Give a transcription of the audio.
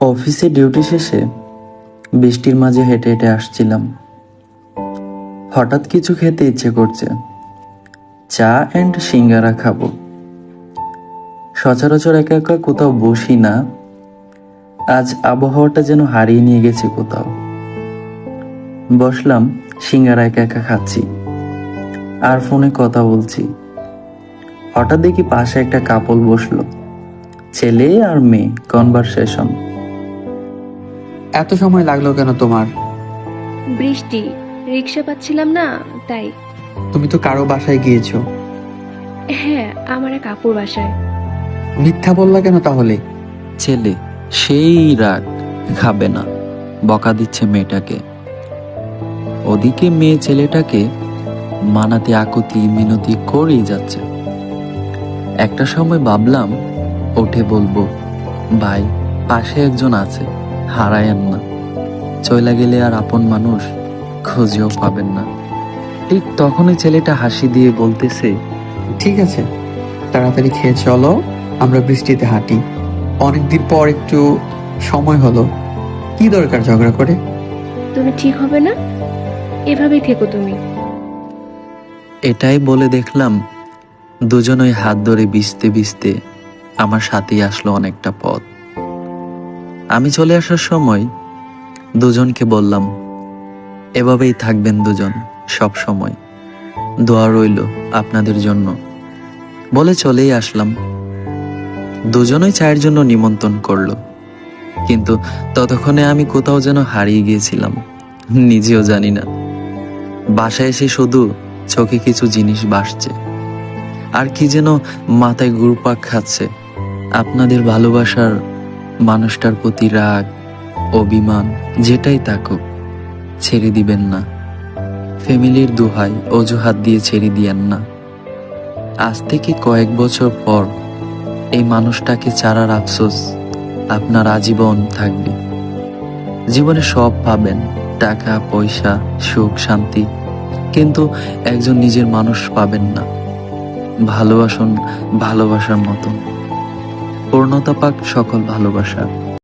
অফিসে ডিউটি শেষে বৃষ্টির মাঝে হেঁটে হেঁটে আসছিলাম। হঠাৎ কিছু খেতে ইচ্ছে করছে, চা অ্যান্ড সিঙ্গারা খাবো। সচরাচর একা একা কোথাও বসি না, আজ আবহাওয়াটা যেন হারিয়ে নিয়ে গেছে কোথাও। বসলাম, সিঙ্গারা একা একা খাচ্ছি আর ফোনে কথা বলছি। হঠাৎ দেখি পাশে একটা কাপল বসলো, ছেলে আর মেয়ে, কনভারসেশন। এত সময় লাগলো কেন তোমার? বৃষ্টি, রিক্সা পাচ্ছিলাম না তাই। তুমি তো কারো বাসায় গিয়েছো। হ্যাঁ, আমার এক আপুর বাসায়। মিথ্যা বললা কেন তাহলে? ছেলে সেই রাগ, খাবে না, বকা দিচ্ছে মেয়েটাকে। ওদিকে মেয়ে ছেলেটাকে মানাতে আকুতি মিনতি করেই যাচ্ছে। একটা সময় ভাবলাম উঠে বলবো, ভাই পাশে একজন আছে, হারায়েন না, চইলা গেলে আর আপন মানুষ খুঁজেও পাবেন না। ঠিক তখনই ছেলেটা হাসি দিয়ে বলতেছে, ঠিক আছে, তাড়াতাড়ি খেয়ে চলো, আমরা বৃষ্টিতে হাঁটি। অনেকদিন পর একটু সময় হলো, কি দরকার ঝগড়া করে? তুমি ঠিক হবে না, এভাবেই থেকো তুমি। এটাই বলে দেখলাম দুজনই হাত ধরে ভিজতে ভিজতে আমার সাথেই আসলো অনেকটা পথ। আমি চলে আসার সময় দুজনকে বললাম, এভাবেই থাকবেন দুজন সব সময়, দোয়া রইল আপনাদের জন্য, বলে চলেই আসলাম। দুজনই চায়ের জন্য নিমন্ত্রণ করলো, কিন্তু ততক্ষণে আমি কোথাও যেন হারিয়ে গিয়েছিলাম, নিজেও জানি না। বাসায় এসে শুধু চোখে কিছু জিনিস ভাসছে, আর কি যেন মাথায় ঘুরপাক খাচ্ছে। আপনাদের ভালোবাসার মানুষটার প্রতি রাগ, অভিমান যেটাই থাকুক, ছেড়ে দিবেন না। ফ্যামিলির দোহাই অজুহাত দিয়ে ছেড়ে দিয়েন না। আজ থেকে কয়েক বছর পর এই মানুষটাকে ছাড়ার আফসোস আপনার আজীবন থাকবে। জীবনে সব পাবেন, টাকা পয়সা, সুখ শান্তি, কিন্তু একজন নিজের মানুষ পাবেন না। ভালোবাসুন ভালোবাসার মতন, পূর্ণতা পাক সকল ভালোবাসা।